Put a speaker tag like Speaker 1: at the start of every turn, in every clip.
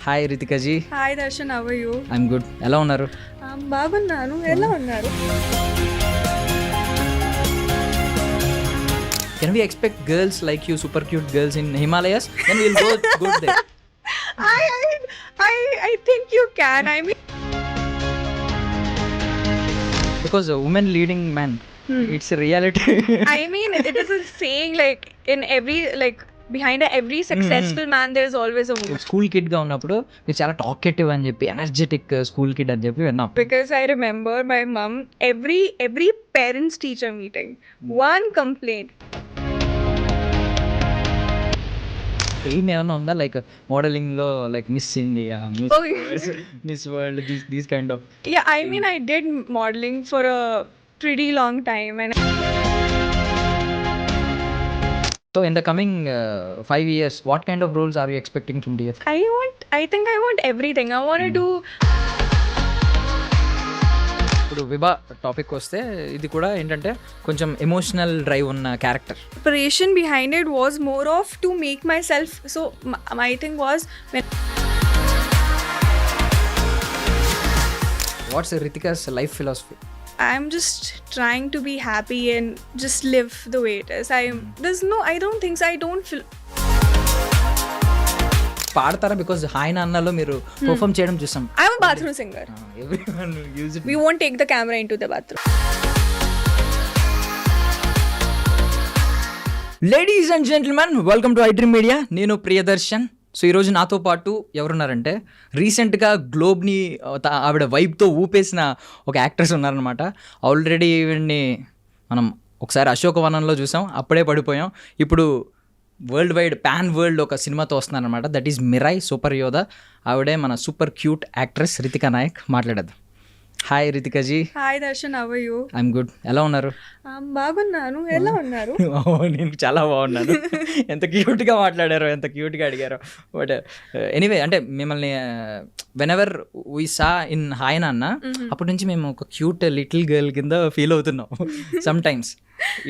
Speaker 1: Hi Ritika ji.
Speaker 2: Hi Darshan, how are you?
Speaker 1: I'm good. ఎలా ఉన్నారు?
Speaker 2: బాగున్నాను. ఎలా ఉన్నారు?
Speaker 1: Can we expect girls like you, super cute girls in Himalayas? Then will go there.
Speaker 2: I think you can. I mean,
Speaker 1: Because a woman leading man, it's a reality.
Speaker 2: it is a saying, like in every, like behind every successful man there is always a woman.
Speaker 1: School kid గా ఉన్నప్పుడు మీరు చాలా talkative అని చెప్పి, energetic school kid అని చెప్పి విన్నాం.
Speaker 2: Because I remember my mom, every parents teacher meeting, one complaint.
Speaker 1: ఏం ఏమైనా ఉందా లైక్ మోడలింగ్ లో, like miss India,
Speaker 2: Oh,
Speaker 1: miss world, these kind of?
Speaker 2: yeah, I mean, I did modeling for a pretty long time, and
Speaker 1: So in the coming 5 years, what kind of roles are you expecting from DF?
Speaker 2: I think I want everything. I want to do.
Speaker 1: ఇప్పుడు విభా topic వస్తే, ఇది కూడా ఏంటంటే కొంచెం emotional drive ఉన్న character.
Speaker 2: Preparation behind it was more of to make myself, so my thing was when
Speaker 1: what's Ritika's life philosophy?
Speaker 2: I'm just trying to be happy and just live the way it is. I don't think so. I don't feel.
Speaker 1: పాడతారా? Because hi నాన్నలో మీరు perform చేయడం చూసాం.
Speaker 2: I'm a bathroom singer.
Speaker 1: Everyone use it.
Speaker 2: We won't take the camera into the bathroom.
Speaker 1: Ladies and gentlemen, welcome to iDream media. నేను Priyadarshan. So ఈరోజు నాతో పాటు ఎవరున్నారంటే, రీసెంట్గా గ్లోబ్ని ఆవిడ వైబ్తో ఊపేసిన ఒక యాక్ట్రెస్ ఉన్నారనమాట. ఆల్రెడీ ఈవిడ్ని మనం ఒకసారి అశోకవనంలో చూసాం, అప్పుడే పడిపోయాం. ఇప్పుడు వరల్డ్ వైడ్, పాన్ వరల్డ్ ఒక సినిమాతో వస్తున్నారనమాట. That is Mirai, super Yodha. ఆవిడే మన super cute actress Ritika Nayak. మాట్లాడేద్దాం. Hi Ritika ji.
Speaker 2: Hi Darshan, how are you?
Speaker 1: I'm good. ఎలా ఉన్నారు?
Speaker 2: బాగున్నాను. ఎలా ఉన్నారు?
Speaker 1: నేను చాలా బాగున్నాను. ఎంత క్యూట్గా మాట్లాడారో, ఎంత క్యూట్గా అడిగారో. బట్ ఎనీవే, అంటే మిమ్మల్ని whenever we saw in hi Nanna, అప్పటి నుంచి మేము ఒక క్యూట్ లిటిల్ గర్ల్ కింద ఫీల్ అవుతున్నాం సమ్ టైమ్స్,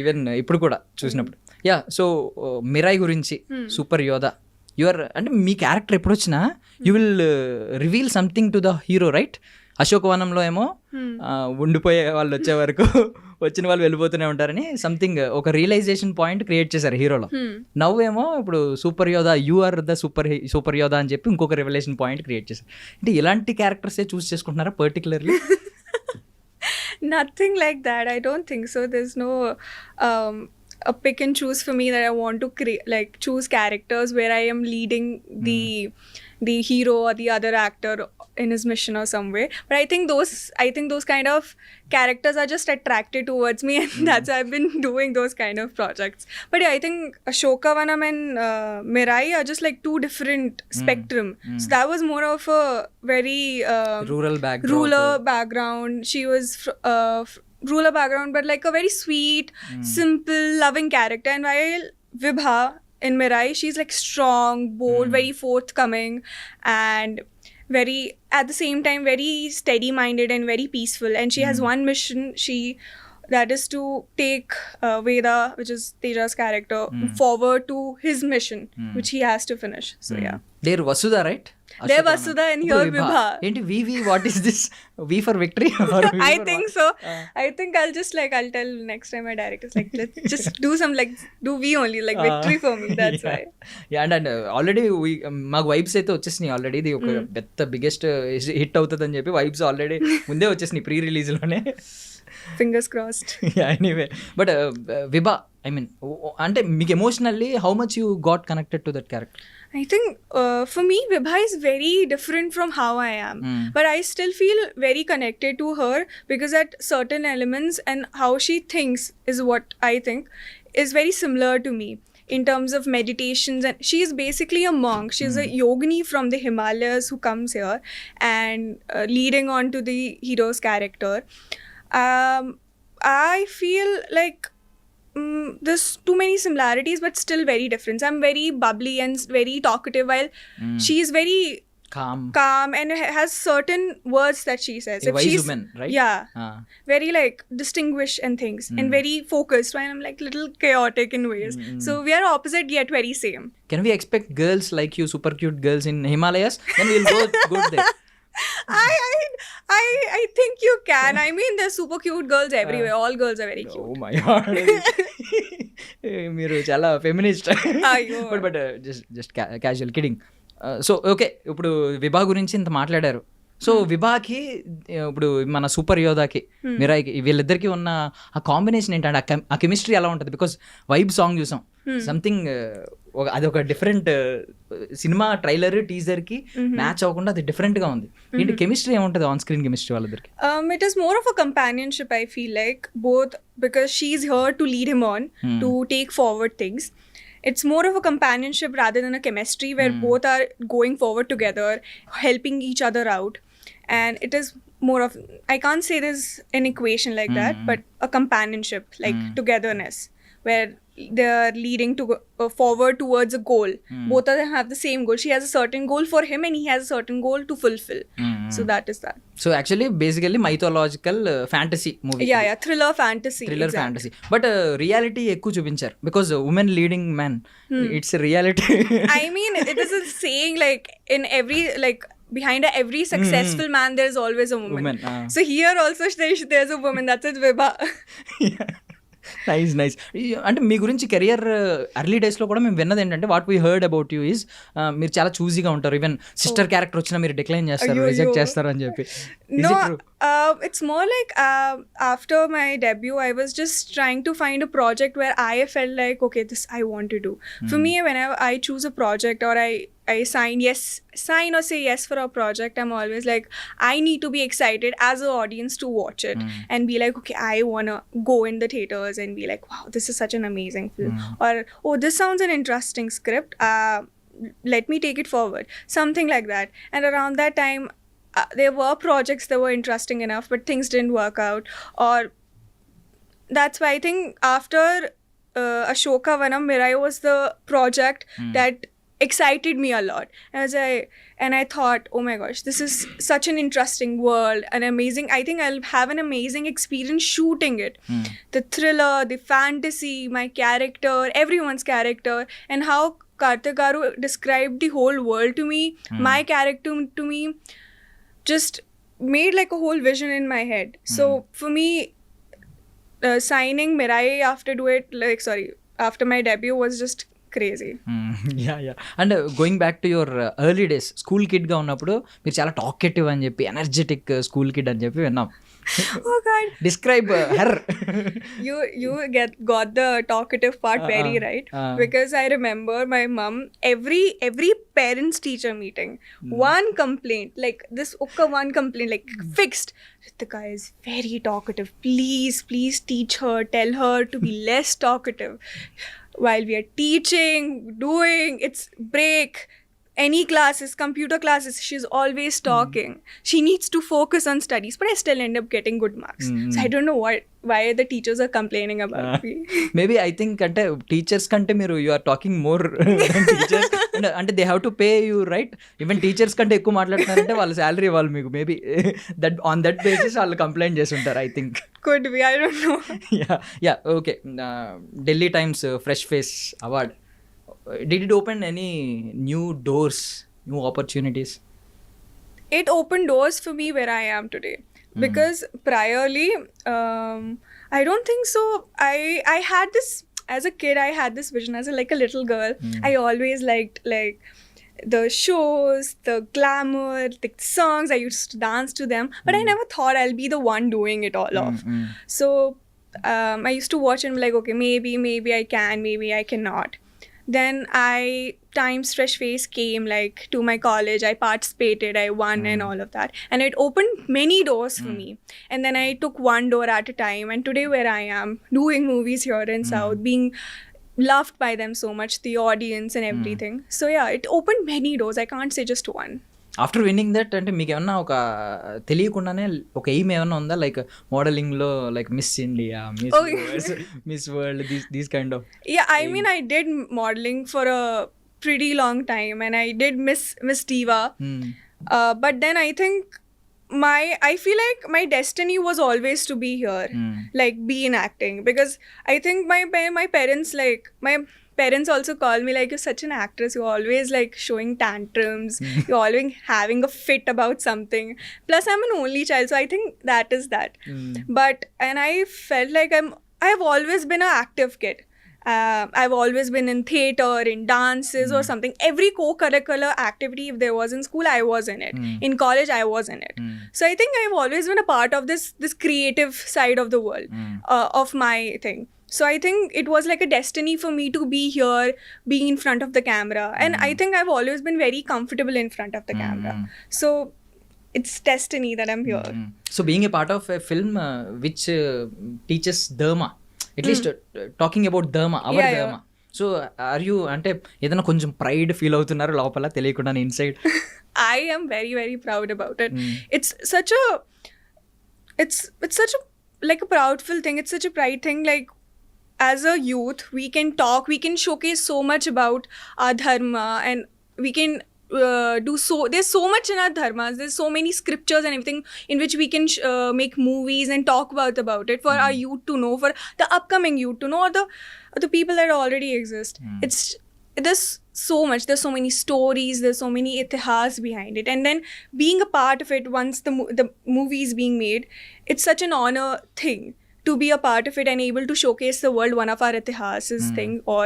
Speaker 1: ఈవెన్ ఇప్పుడు కూడా చూసినప్పుడు. యా, సో మిరాయ్ గురించి, సూపర్ యోధా, యువర్ అంటే మీ క్యారెక్టర్ ఎప్పుడు వచ్చినా you will reveal something to the hero, right? అశోకవనంలో ఏమో ఉండిపోయే వాళ్ళు వచ్చే వరకు, వచ్చిన వాళ్ళు వెళ్ళిపోతూనే ఉంటారని సంథింగ్ ఒక రియలైజేషన్ పాయింట్ క్రియేట్ చేశారు హీరోలో. నవ్వేమో ఇప్పుడు సూపర్ యోధా, యు ఆర్ ద సూపర్ యోధా అని చెప్పి ఇంకొక రివలేషన్ పాయింట్ క్రియేట్ చేశారు. అంటే ఇలాంటి క్యారెక్టర్సే చూస్ చేసుకుంటున్నారా particularly?
Speaker 2: Nothing like that. I don't think so. There's no a pick and choose for me that I want to choose characters where I am leading the hero or the other actor in his mission or some way. But I think those kind of characters are just attracted towards me, and that's why I've been doing those kind of projects. But yeah, I think Ashokavanam and Mirai are just like two different spectrum. So that was more of a very
Speaker 1: rural
Speaker 2: background. She was rural background, but like a very sweet, simple, loving character. And while Vibha in Mirai, she's like strong, bold, very forthcoming, and very, at the same time, very steady-minded and very peaceful. And she has one mission. That is to take Veda, which is Teja's character, forward to his mission, which he has to finish. So yeah.
Speaker 1: They're Vasudha, right?
Speaker 2: They're Vasudha and here Vibha.
Speaker 1: Enti VV, what is this? V for victory? Or V
Speaker 2: I
Speaker 1: for
Speaker 2: think
Speaker 1: what?
Speaker 2: so. I think I'll tell next time my directors, like, let's just do some, like, do V only, like victory for me. That's why.
Speaker 1: Yeah, and already మాకు vibes అయితే వచ్చేసినాయి. Already ఇది ఒక పెద్ద biggest hit అవుతుంది అని చెప్పి vibes already ముందే వచ్చేసినాయి ప్రీ రిలీజ్లోనే.
Speaker 2: Fingers crossed.
Speaker 1: Anyway, but Vibha, I mean, అంటే మీకు emotionally how much you got connected to that character?
Speaker 2: I think for me, Vibha is very different from how I am. But I still feel very connected to her because at certain elements and how she thinks is what I think is very similar to me in terms of meditations. And she is basically a monk. She's a yogini from the Himalayas who comes here and leading on to the hero's character. I feel like there's too many similarities but still very different. I'm very bubbly and very talkative while she is very
Speaker 1: calm
Speaker 2: and has certain words that she says.
Speaker 1: A wise woman, right?
Speaker 2: Yeah.
Speaker 1: Ah.
Speaker 2: Very like distinguished and things and very focused, and I'm like little chaotic in ways. So we are opposite yet very same.
Speaker 1: Can we expect girls like you, super cute girls in Himalayas? Then we'll go there.
Speaker 2: I think you can. I mean, there's super cute girls everywhere. All girls are very cute.
Speaker 1: Oh my god. మీరు చాలా feminist.
Speaker 2: అయ్యో.
Speaker 1: But just casual kidding. So okay, ఇప్పుడు విభా గురించి ఇంత మాట్లాడారు. So విభాకి ఇప్పుడు మన super యోధాకి మిరాయికి వీళ్ళిద్దరికి ఉన్న ఆ కాంబినేషన్ ఏంటంటే ఆ కెమిస్ట్రీ ఎలా ఉంటుంది? బికాస్ వైబ్ సాంగ్ చూసాం, సంథింగ్ అదొక డిఫరెంట్ సినిమా ట్రైలర్ టీజర్ కి మ్యాచ్ అవ్వకుండా అది డిఫరెంట్ గా ఉంది. ఏంటి కెమిస్ట్రీ ఏముంటుంది ఆన్ స్క్రీన్ కెమిస్ట్రీ వాళ్ళిద్దరికి?
Speaker 2: It is more of a companionship, I feel like, both because she's here to lead him on, to take forward things. It's more of a companionship rather than a chemistry where both are going forward together, helping each other out. And it is more of, I can't say there's an equation like that, but a companionship, like togetherness, where they're leading to forward towards a goal. Both of them have the same goal. She has a certain goal for him and he has a certain goal to fulfill. So that is that.
Speaker 1: So actually basically mythological fantasy movie.
Speaker 2: Yeah, thriller fantasy.
Speaker 1: Thriller fantasy. But reality ఎక్కువ చూపించారు because women leading men. It's a reality.
Speaker 2: I mean, it is a saying like in every like behind every successful man there's always a woman. So here also there's a woman. That's it, Vibha.
Speaker 1: Nice. అంటే మీ గురించి career early డేస్లో కూడా మేము విన్నది ఏంటంటే what we heard about you is మీరు చాలా చూజీగా ఉంటారు. ఈవెన్ సిస్టర్ క్యారెక్టర్ వచ్చినా మీరు డిక్లైన్ చేస్తారు, రిజెక్ట్ చేస్తారు అని చెప్పి.
Speaker 2: No, it's more like after my debut, I was just trying to find a project where I felt like, okay, this I want to do. For me, whenever I choose a project or I sign or say yes for a project, I'm always like, I need to be excited as an audience to watch it and be like, okay, I want to go in the theaters and be like, wow, this is such an amazing film. Or, oh, this sounds an interesting script. Let me take it forward. Something like that. And around that time, there were projects that were interesting enough, but things didn't work out. Or that's why I think after Ashoka Vanam, Mirai was the project that excited me a lot. And I thought, oh my gosh, this is such an interesting world, an amazing, I think I'll have an amazing experience shooting it. The thriller, the fantasy, my character, everyone's character, and how Karthik Garu described the whole world to me, my character to me, just made like a whole vision in my head. So for me, signing Mirai after my debut was just crazy.
Speaker 1: And going back to your early days, school కిడ్గా ఉన్నప్పుడు మీరు చాలా talkative అని చెప్పి, energetic school kid అని చెప్పి విన్నాం.
Speaker 2: Oh God.
Speaker 1: Describe her.
Speaker 2: You got the talkative part very right. Because I remember my mom, every parents teacher meeting, one complaint, like this one complaint, like fixed. Ritika is very talkative. Please teach her. Tell her to be less talkative. While we are teaching, doing, it's break, any classes, computer classes, she's always talking. She needs to focus on studies, but I still end up getting good marks. So I don't know why the teachers are complaining about me.
Speaker 1: Maybe I think అంటే teachers కంటే మీరు you are talking more teachers అంటే they have to pay you right. Even teachers కంటే ఎక్కువ మాట్లాడుతున్నారంటే వాళ్ళ salary ఇవ్వాలి మీకు. Maybe that on that basis వాళ్ళు కంప్లైంట్ చేసి ఉంటారు, I think.
Speaker 2: Could be, I don't know.
Speaker 1: Yeah, okay. Delhi Times Fresh Face Award. Did it open any new doors, new opportunities?
Speaker 2: It opened doors for me where I am today. Because priorly, I don't think so. I had this, as a kid, I had this vision as a little girl. I always liked like the shows, the glamour, the songs. I used to dance to them, but I never thought I'll be the one doing it all off. So I used to watch and be like, okay, maybe I can, maybe I cannot. Then Times Fresh Face came like to my college. I participated, I won and all of that. And it opened many doors for me. And then I took one door at a time. And today where I am, doing movies here in South, being loved by them so much, the audience and everything. So yeah, it opened many doors. I can't say just one.
Speaker 1: After winning that అంటే మీకు ఏమన్నా ఒక తెలియకుండానే ఒక aim ఏమన్నా ఉందా, like మోడలింగ్లో, like miss India, miss world, these kind of?
Speaker 2: Yeah, I mean, I did modeling for a pretty long time and I did Miss Diva. But then I think I feel like my destiny was always to be here, like be in acting, because I think my parents, like my parents also call me like, you're such an actress, you're always like showing tantrums, you're always having a fit about something, plus I'm an only child, so I think that is that. And I felt like I have always been an active kid. I've always been in theatre, in dances or something. Every co-curricular activity, if there was in school, I was in it. In college, I was in it. So I think I've always been a part of this creative side of the world, of my thing. So I think it was like a destiny for me to be here, being in front of the camera. And I think I've always been very comfortable in front of the camera. So it's destiny that I'm here.
Speaker 1: So being a part of a film which teaches Dharma, at least talking about Dharma, our Dharma. So are you, అంటే ఏదైనా కొంచెం pride feel అవుతున్నారు లోపల తెలియకుండా inside?
Speaker 2: I am very, very proud about it. It's such a like a proudful thing. It's such a pride thing. Like, as a youth, we can talk, we can showcase so much about our dharma, and we can there's so much in our dharmas, there's so many scriptures and everything in which we can make movies and talk about it for our youth to know, for the upcoming youth to know, or the people that already exist. There's so much, there's so many stories, there's so many itihas behind it, and then being a part of it once the movie is being made, it's such an honor thing to be a part of it and able to showcase the world one of our itihas's thing, or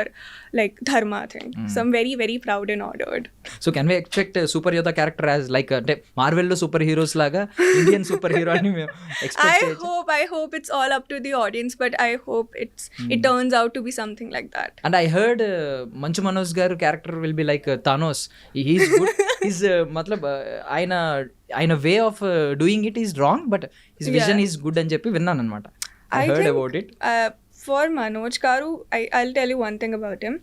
Speaker 2: like dharma thing. So I'm very, very proud and honored.
Speaker 1: So can we expect super yoda character as like అంటే Marvel లో super heroes లాగా Indian super hero అని మేము expect చేయొచ్చు?
Speaker 2: I hope it's all up to the audience, but I hope it turns out to be something like that.
Speaker 1: And I heard Manchu Manoj గారు character will be like Thanos. He's good. His matlab ఆయన way of doing it is wrong, but his vision is good అని చెప్పి విన్నాను అన్నమాట. I heard think, about it.
Speaker 2: For Manoj Karu, I'll tell you one thing about him.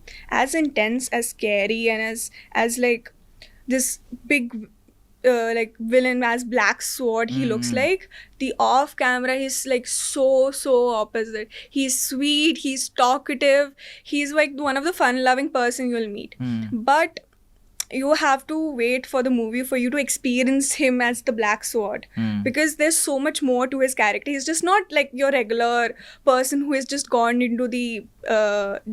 Speaker 2: As intense, as scary, and as like this big like villain as Black Sword he looks like, the off camera he's like so opposite. He's sweet, he's talkative, he's like one of the fun loving person you'll meet. But you have to wait for the movie for you to experience him as the Black Sword, because there's so much more to his character. He's just not like your regular person who has just gone into the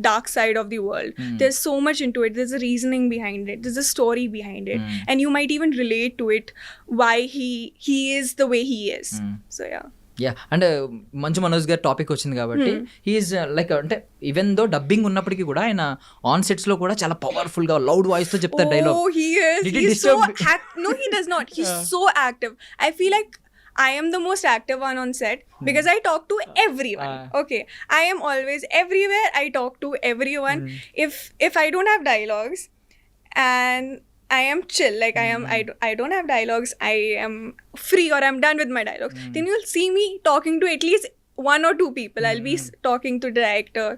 Speaker 2: dark side of the world. There's so much into it. There's a reasoning behind it, there's a story behind it, and you might even relate to it, why he is the way he is. So
Speaker 1: yeah, and Manchu Manoj గారి topic వచ్చింది కాబట్టి he's like అంటే even though dubbing ఉన్నప్పటికీ కూడా ఆయన on sets లో కూడా చాలా పవర్ఫుల్ గా లౌడ్ వాయిస్ తో చెప్తారు dialogue.
Speaker 2: Oh, he is. He's so no, he does not. He's so active. I feel like I am the most active one on set because I talk to everyone. Okay, I am always everywhere. I talk to everyone. If I don't have dialogues and I am chill, like I don't have dialogues, I am free, or I'm done with my dialogues, then you'll see me talking to at least one or two people. I'll be talking to the director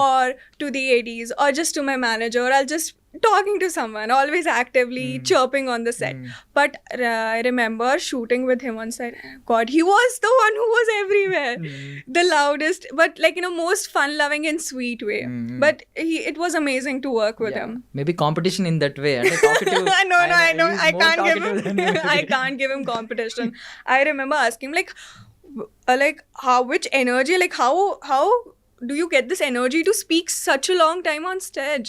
Speaker 2: or to the ADs or just to my manager, or I'll just talking to someone, always actively chirping on the set. But I remember shooting with him on set. God, he was the one who was everywhere, the loudest, but like in a most fun-loving and sweet way. But it was amazing to work with him.
Speaker 1: Maybe competition in that way.
Speaker 2: No, I know. I can't give him competition. I remember asking like how which energy, like how do you get this energy to speak such a long time on stage?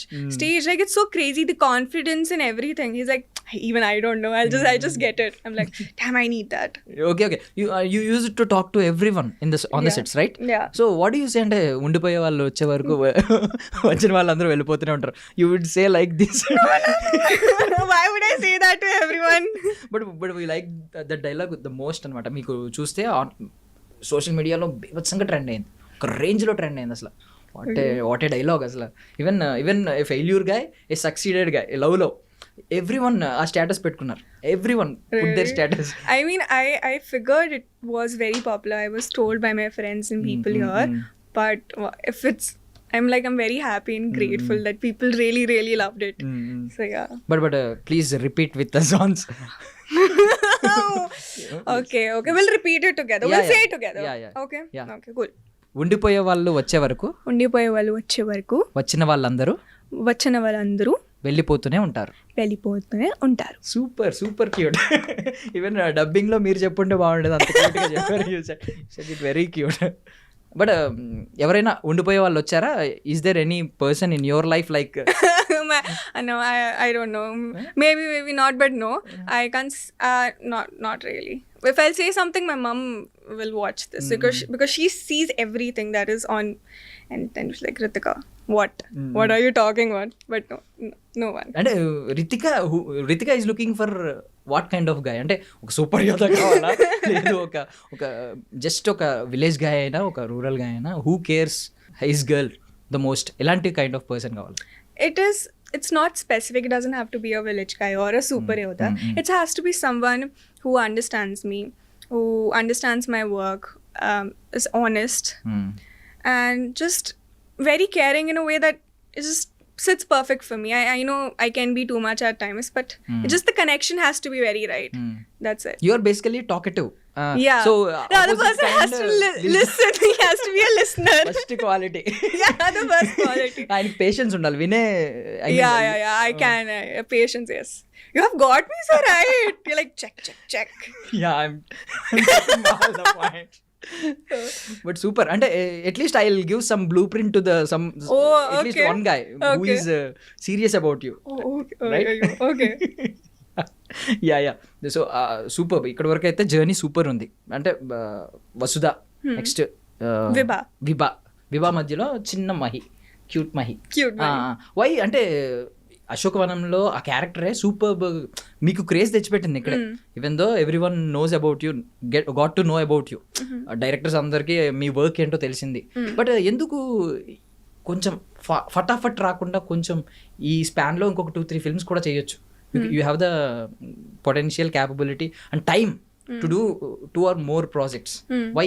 Speaker 2: Like it's so crazy, the confidence and everything. He's like, even I don't know, I just get it. I'm like, damn, I need that.
Speaker 1: Okay, you use it to talk to everyone on the sets, right?
Speaker 2: Yeah.
Speaker 1: So what do you say అంటే ఉండిపోయే వాళ్ళు వచ్చే వరకు వచ్చిన వాళ్ళందరూ వెళ్ళిపోతూనే ఉంటారు, you would say like this?
Speaker 2: Why would I say that to everyone?
Speaker 1: but we like the dialogue the most అన్నమాట. మీకు చూస్తే సోషల్ మీడియాలో బీభత్సంగా ట్రెండ్ అయింది, ఒక రేంజ్లో ట్రెండ్ అయింది అసలు. వాట్ ఏ డైలాగ్ అసలు. Even a failure guy, A succeeded guy, లవ్లో everyone ఆ స్టేటస్ పెట్టుకున్నారు. everyone put their status.
Speaker 2: I mean, I figured it was very popular. I was told by my friends and people here. But if I'm very happy and grateful that people really, really loved it. So yeah.
Speaker 1: But please repeat with the songs.
Speaker 2: Okay. We'll repeat it together. We'll say it together.
Speaker 1: Yeah.
Speaker 2: Okay, cool.
Speaker 1: ఉండిపోయే వాళ్ళు వచ్చే వరకు
Speaker 2: వచ్చిన వాళ్ళందరూ
Speaker 1: వెళ్ళిపోతూనే ఉంటారు.
Speaker 2: ఉంటారు.
Speaker 1: Super cute. Even dubbing లో మీరు చెప్పుంటే బాగుండేది, అంత క్యూట్ గా చెప్పారు. It very cute. బట్ ఎవరైనా ఉండిపోయే వాళ్ళు వచ్చారా? Is there any person in your life like?
Speaker 2: No, I don't know. Maybe not, but no. I can't. Not really. If I'll say something, my mom will watch this because she sees everything that is on, and then she's like, Ritika, what are you talking about? But no one.
Speaker 1: అంటే Ritika is looking for what kind of guy? అంటే ఒక super యోధ కావాలా, లేదు ఒక just ఒక village guy అయినా, ఒక రూరల్ గాయ్ అయినా, who cares his girl the most? ఎలాంటి కైండ్ ఆఫ్ పర్సన్ కావాలి?
Speaker 2: It's not specific. It doesn't have to be a village guy or a super yoda. It has to be someone who understands me, who understands my work, is honest, and just very caring in a way that it just sits perfect for me. I know I can be too much at times, but it just the connection has to be very right. That's it.
Speaker 1: You are basically talkative.
Speaker 2: Yeah.
Speaker 1: So
Speaker 2: the other person has to listen. He has to be a listener.
Speaker 1: First quality.
Speaker 2: Yeah, the first quality.
Speaker 1: ఆయనకి patience ఉండాలి వినే.
Speaker 2: Yeah. I can. Patience, yes. You have got me so right. You're like, check.
Speaker 1: Yeah, I'm taking all the point. But super. అంటే at least I'll give some blueprint to at least one guy who is serious about you. Right?
Speaker 2: Okay.
Speaker 1: Yeah so super. ఇక్కడ వరకు అయితే journey super ఉంది. అంటే వసుధ, next విభా మధ్యలో చిన్న cute Mahi. Why అంటే అశోకవనంలో ఆ క్యారెక్టరే సూపర్ మీకు క్రేజ్ తెచ్చిపెట్టింది ఇక్కడే. Even though every one knows about you, got to know about you. Directors అందరికీ మీ వర్క్ ఏంటో తెలిసింది. బట్ ఎందుకు కొంచెం ఫటాఫట్ రాకుండా కొంచెం ఈ స్పాన్లో ఇంకొక 2-3 ఫిల్మ్స్ కూడా చేయొచ్చు? You have the potential capability and time to do 2 or more projects. Why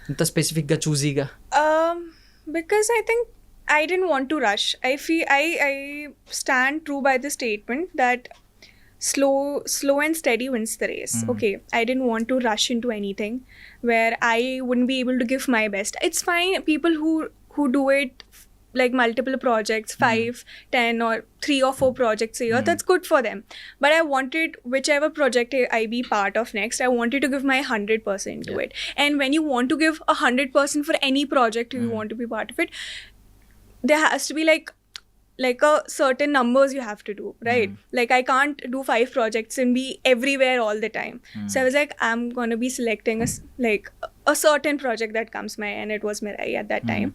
Speaker 1: inta specific ga choosy ga?
Speaker 2: Because I think I didn't want to rush. I feel I stand true by the statement that slow and steady wins the race. Okay, I didn't want to rush into anything where I wouldn't be able to give my best. It's fine people who do it like multiple projects, 5, 10 or 3 or 4 projects a year. That's good for them. But I wanted whichever project I be part of next, I wanted to give my 100% to it. And when you want to give 100% for any project you want to be part of it, there has to be like a certain numbers you have to do, right? Like I can't do 5 projects and be everywhere all the time. So I was like, I'm going to be selecting a certain project that comes my, and it was Mirai at that time.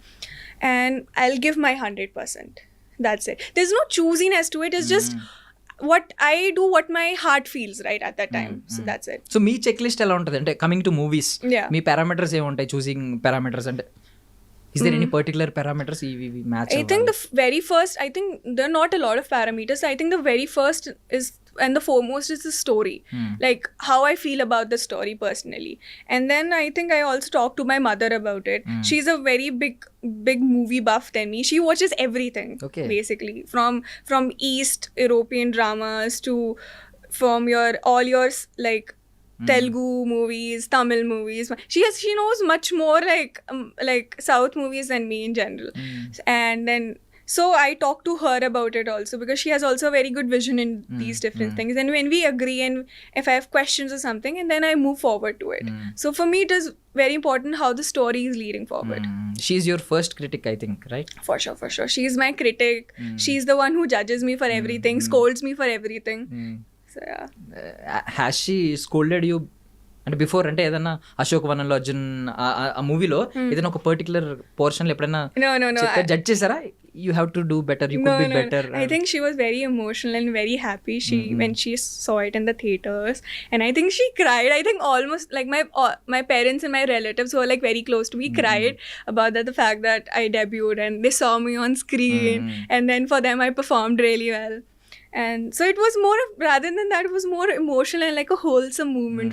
Speaker 2: And I'll give my 100%. That's it. There's no choosiness to it. It's just what I do, what my heart feels right at that time. So that's it.
Speaker 1: So మీ checklist ఎలా ఉంటుంది అంటే coming to movies? మీ parameters ఏముంటాయి choosing parameters అంటే? Is there any particular parameters we match?
Speaker 2: I think the very first, I think there are not a lot of parameters. I think the very first is, and the foremost is the story. Like how I feel about the story personally. And then I think I also talked to my mother about it. She's a very big movie buff than me. She watches everything, basically. From East European dramas to all yours like Telugu movies, Tamil movies. She knows much more like South movies than me in general. And then so I talked to her about it also because she has also a very good vision in these different things. And when we agree and if I have questions or something, and then I move forward to it. So for me it is very important how the story is leading forward.
Speaker 1: She's your first critic, I think, right?
Speaker 2: For sure. She's my critic. She's the one who judges me for everything, scolds me for everything. So yeah.
Speaker 1: Has she scolded you? అంటే before అంటే ఏదన్నా అశోకవనంలో అర్జున్ ఆ మూవీలో ఏదైనా ఒక particular portion లో ఎప్పుడైనా judge చేశారా? You have to do better, you could be better?
Speaker 2: I think she was very emotional and very happy when she saw it in the theaters, and I think she cried. I think almost like my parents and my relatives who are like very close to me cried about the fact that I debuted and they saw me on screen, and then for them I performed really well. And so it was more, rather than that, it was more emotional and like a wholesome movement.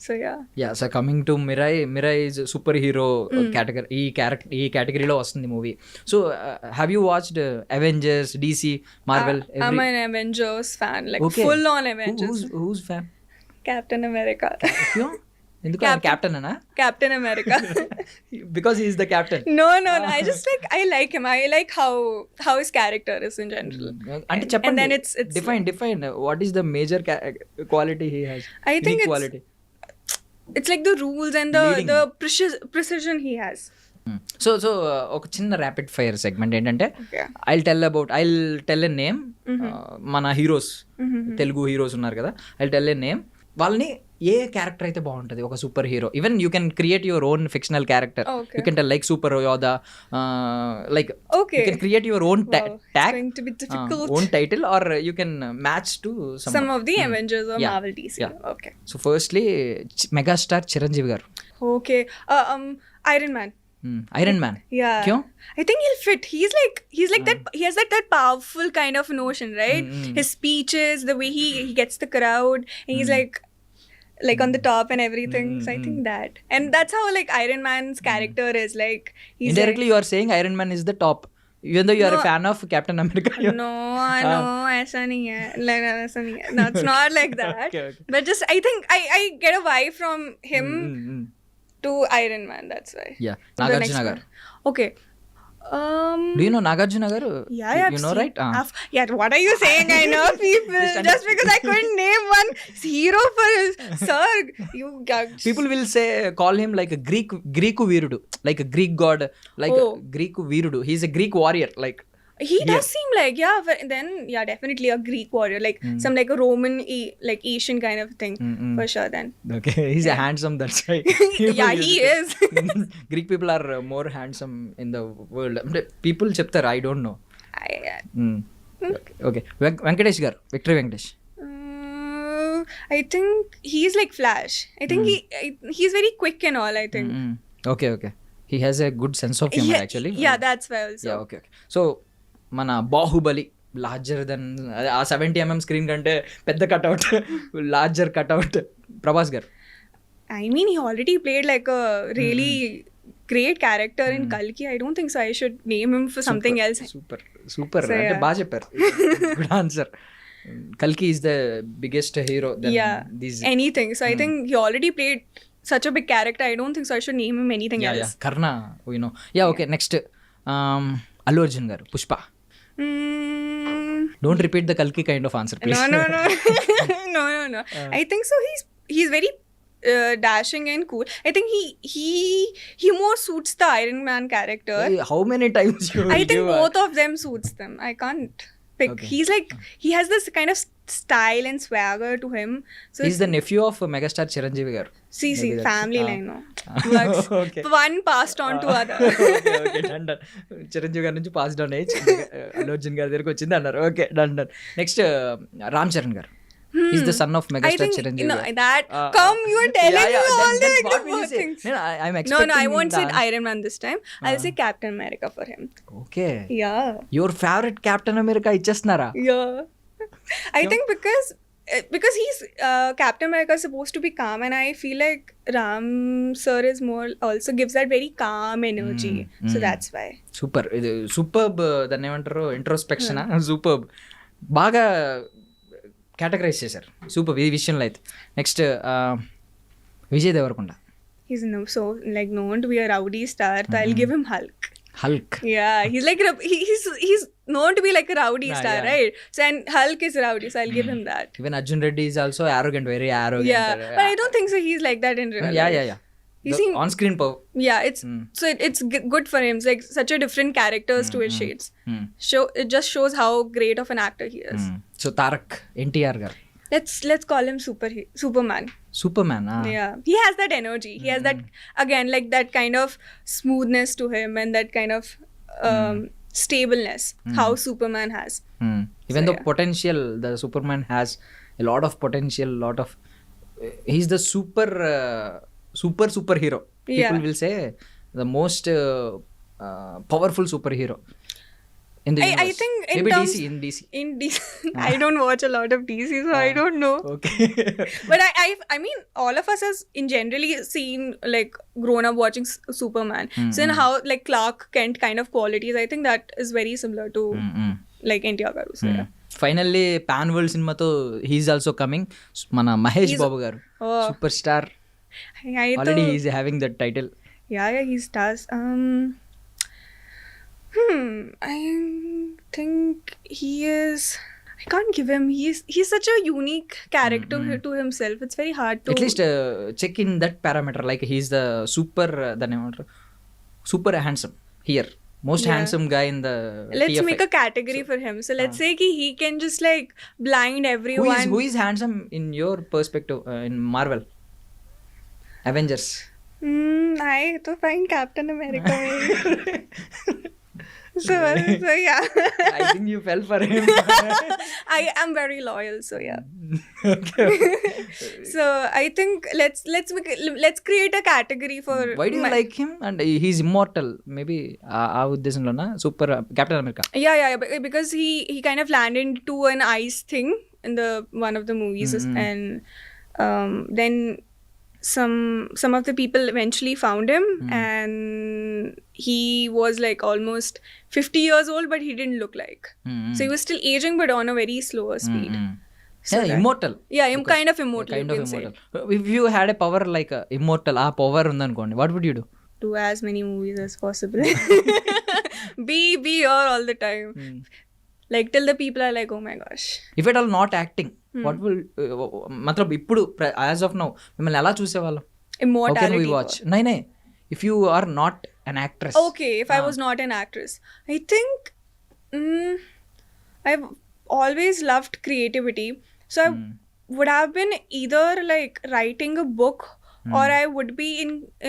Speaker 2: So yeah.
Speaker 1: So coming to Mirai is super hero category. ఈ కేటగిరీలో వస్తుంది movie. So have you watched Avengers, DC, Marvel?
Speaker 2: I'm an Avengers fan, like full on Avengers.
Speaker 1: Who's fan?
Speaker 2: Captain America.
Speaker 1: ఎందుకు captain అనా?
Speaker 2: Captain America.
Speaker 1: Because he is the captain.
Speaker 2: No. I just I like him. I like how his character is in general.
Speaker 1: అంటే చెప్పండి.
Speaker 2: And then it's
Speaker 1: define what is the major quality he has?
Speaker 2: I think
Speaker 1: quality
Speaker 2: it's like the rules and the precision he has.
Speaker 1: So ఒక చిన్న rapid fire segment ఏంటంటే,
Speaker 2: Okay.
Speaker 1: I'll tell a name. మన heroes, Telugu heroes ఉన్నారు కదా, I'll tell a name. వాళ్ళని ఏ character అయితే బాగుంటుంది, ఒక super hero, even you can create your own fictional character.
Speaker 2: Okay.
Speaker 1: You can tell like super Yodha, like
Speaker 2: Okay.
Speaker 1: You can create your own
Speaker 2: Wow, it's
Speaker 1: tag,
Speaker 2: going to be difficult.
Speaker 1: Own title, or you can match to
Speaker 2: Some of the Avengers or
Speaker 1: Yeah.
Speaker 2: Marvel DC.
Speaker 1: Yeah.
Speaker 2: Okay.
Speaker 1: So firstly megastar Chiranjeevi garu.
Speaker 2: Okay. Iron Man.
Speaker 1: Iron Man.
Speaker 2: Yeah.
Speaker 1: క్యూ?
Speaker 2: I think he'll fit. He's like that. He has that powerful kind of notion, right? His speeches, the way he gets the crowd, and he's like on the top and everything. So I think that, and that's how like Iron Man's character is. Like he's
Speaker 1: Indirectly you are saying Iron Man is the top, even though you are a fan of Captain America.
Speaker 2: No, ऐसा नहीं है. Like ऐसा नहीं है. No, it's not like that.
Speaker 1: Okay.
Speaker 2: But just I think I get a vibe from him to Iron Man. That's why.
Speaker 1: Yeah.
Speaker 2: The
Speaker 1: Nagarjuna
Speaker 2: next
Speaker 1: garu.
Speaker 2: one. Okay.
Speaker 1: Do you know Nagarjuna garu?
Speaker 2: Yeah,
Speaker 1: You know, right?
Speaker 2: Yeah, what are you saying? I know people. Just because I couldn't name one hero for sir, you
Speaker 1: People will say, call him like a Greek Veerudu, like a Greek god, like a Greek Veerudu. He's a Greek warrior, like.
Speaker 2: He does seem like, yeah, but then yeah, definitely a Greek warrior, like some like a Roman, like Asian kind of thing, for sure. Then
Speaker 1: Okay, he's a handsome, that's right.
Speaker 2: yeah, he is.
Speaker 1: Greek people are more handsome in the world. People చెప్తారు, I don't know. Okay. Venkatesh garu, Victory Venkatesh.
Speaker 2: I think he's like Flash. I think he's very quick and all, I think.
Speaker 1: Okay. He has a good sense of humor, actually.
Speaker 2: Yeah, that's why also.
Speaker 1: Yeah, okay. So మన Baahubali, larger than, ఆ 70mm screen కంటే పెద్ద cutout, larger cutout, Prabhas గారు.
Speaker 2: I mean, he already played like a really great character in Kalki. I don't think so. I should name him for something else.
Speaker 1: Super
Speaker 2: So,
Speaker 1: అంటే
Speaker 2: yeah.
Speaker 1: బాగా చెప్పారు. Good answer. కల్కి is the biggest hero then these.
Speaker 2: Anything. So I think he already played such a big character. I don't think so. I should name him anything else.
Speaker 1: Karna, we know. Yeah, okay. Next, Allu Arjun గారు, Pushpa. Don't repeat the Kalki kind of answer, please.
Speaker 2: No. No. I think so. He's very dashing and cool. I think he more suits the Iron Man character.
Speaker 1: Hey, how many times you
Speaker 2: I think
Speaker 1: give
Speaker 2: both of them suits them. I can't pick.
Speaker 1: Okay.
Speaker 2: He's like, he has this kind of style and swagger to him. So
Speaker 1: He's the nephew of megastar Chiranjeevi garu.
Speaker 2: see,
Speaker 1: Maybe that's-
Speaker 2: family line, no. Works.
Speaker 1: Okay.
Speaker 2: One passed on to other.
Speaker 1: Okay, done. Chiranjeevi గారి నుంచి pass down అయ్యి అల్లు అర్జున్ గారి దగ్గరికి వచ్చింది అన్నారు. Okay, done. Next Ram Charan గారు. He's the son of
Speaker 2: I
Speaker 1: megastar
Speaker 2: think
Speaker 1: Chiranjeevi.
Speaker 2: no, that come you are telling me all
Speaker 1: then
Speaker 2: the
Speaker 1: what will you
Speaker 2: good
Speaker 1: say?
Speaker 2: things.
Speaker 1: I'm
Speaker 2: No,
Speaker 1: expecting
Speaker 2: I won't say
Speaker 1: the-
Speaker 2: Iron Man this time. I'll say Captain America for him.
Speaker 1: Okay.
Speaker 2: Yeah.
Speaker 1: Your favorite Captain America ఇచ్చేస్తున్నారా?
Speaker 2: Yeah. I think because he's Captain America is supposed to be calm, and I feel like Ram sir is more also gives that very calm energy. So that's why.
Speaker 1: Super. ఇది superb, దాన్ని ఏమంటారు, introspection. Superb, బాగా categorise చేశారు. Super ఈ విషయంలో అయితే. Next Vijay Devarakonda.
Speaker 2: He's so like known to be a rowdy star. So I'll give him Hulk.
Speaker 1: Hulk.
Speaker 2: Yeah, he's like he's known to be like a rowdy star,
Speaker 1: yeah.
Speaker 2: right? So and Hulk is rowdy, so I'll give him that.
Speaker 1: Even Arjun Reddy is also arrogant, very arrogant.
Speaker 2: Yeah, but I don't think so. He's like that in real life.
Speaker 1: Yeah.
Speaker 2: You see,
Speaker 1: on screen power.
Speaker 2: yeah, it's so it's good for him. It's like such a different characters to his shades. It just shows how great of an actor he is.
Speaker 1: So Tarak NTR గారు.
Speaker 2: Let's call him Superman.
Speaker 1: Super man.
Speaker 2: Yeah, he has that energy. He has that again, like that kind of smoothness to him and that kind of stableness. How Superman has.
Speaker 1: Even
Speaker 2: So,
Speaker 1: though potential, the Superman has a lot of potential, he's the superhero. People
Speaker 2: Yeah.
Speaker 1: will say the most powerful superhero in the universe.
Speaker 2: I think in
Speaker 1: maybe
Speaker 2: terms,
Speaker 1: DC.
Speaker 2: In DC, I don't watch a lot of DC, so I don't know.
Speaker 1: Okay.
Speaker 2: But I mean, all of us has in generally seen like grown up watching Superman. So in how like Clark Kent kind of qualities, I think that is very similar to like NTR garu. So yeah.
Speaker 1: Finally pan world సినిమాతో he's also coming. మన మహేష్ బాబు గారు, super star Already he's having that title.
Speaker 2: Yeah, he does. I think he is. I can't give him. He's such a unique character to himself. It's very hard to
Speaker 1: At least check in that parameter. Like he's the super super handsome here. Most handsome guy in the
Speaker 2: Let's
Speaker 1: TFI.
Speaker 2: make a category for him. So let's say he can just like blind everyone.
Speaker 1: Who is handsome in your perspective in Marvel? Avengers.
Speaker 2: I to find Captain America. so yeah.
Speaker 1: I think you fell for him.
Speaker 2: I am very loyal, so yeah.
Speaker 1: Okay.
Speaker 2: So I think let's create a category for.
Speaker 1: Why do you like him? And he's immortal. Maybe ఆ ఉద్దేశంలోనా super captain America.
Speaker 2: Yeah, because he kind of landed into an ice thing in the one of the movies, and then some of the people eventually found him, and he was like almost 50 years old, but he didn't look like. So he was still aging, but on a very slower speed. So
Speaker 1: immortal.
Speaker 2: Yeah, I'm kind of immortal.
Speaker 1: Kind of immortal. If you had a power like immortal, ఆ power ఉందనుకోండి, what would you do?
Speaker 2: Do as many movies as possible. be here all the time. Like till the people are like, oh my gosh.
Speaker 1: If at all not acting, what will matlab ఇప్పుడు as of now మిమ్మల్ని ఎలా చూసేవాళ్ళం?
Speaker 2: Immortality.
Speaker 1: How can we watch? No. If you are not an actress.
Speaker 2: Okay, if I was not an actress. I think I've always loved creativity. So I would have been either like writing a book or I would be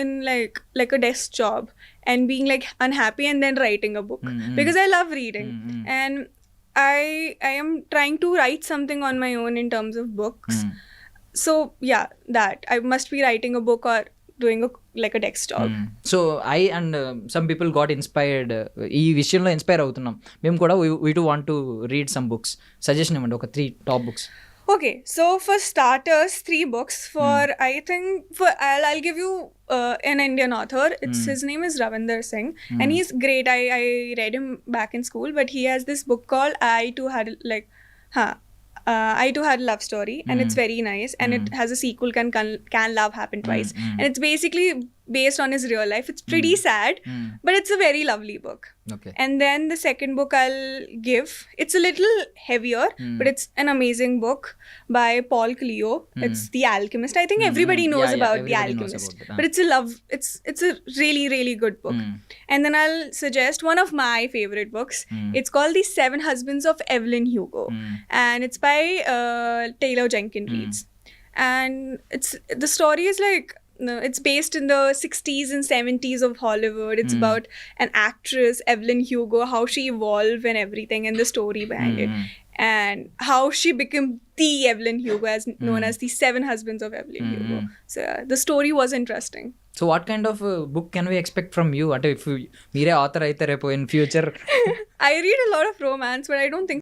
Speaker 2: in like a desk job and being like unhappy and then writing a book because I love reading and I am trying to write something on my own in terms of books. So yeah, that I must be writing a book or doing a desk job.
Speaker 1: So I and some people got inspired. ఈ విషయంలో inspire అవుతున్నాం మేము కూడా. we do want to read some books. Suggestion ఇవ్వండి ఒక 3 top books.
Speaker 2: Okay, so for starters, 3 books. For I think for I'll give you an Indian author. His name is Ravinder Singh, and he's great. I read him back in school, but he has this book called I Too Had a Love Story, and it's very nice, and it has a sequel, Can Love Happen Twice, and it's basically based on his real life. It's pretty sad, but it's a very lovely book.
Speaker 1: Okay.
Speaker 2: And then the second book I'll give, it's a little heavier, but it's an amazing book by Paul Cleo. It's The Alchemist. I think everybody knows about The Alchemist, but it's a really, really good book. And then I'll suggest one of my favorite books. It's called The 7 Husbands of Evelyn Hugo, and it's by Taylor Jenkins Reid. And the story is like, it's based in the 60s and 70s of Hollywood. It's about an actress, Evelyn Hugo, how she evolved and everything, and the story behind it, and how she became the Evelyn Hugo, as known as the 7 Husbands of Evelyn Hugo. So the story was interesting.
Speaker 1: So what kind of book can we expect from you? If మీరే author అయితే రేపు in future?
Speaker 2: I read a lot of romance, but I don't think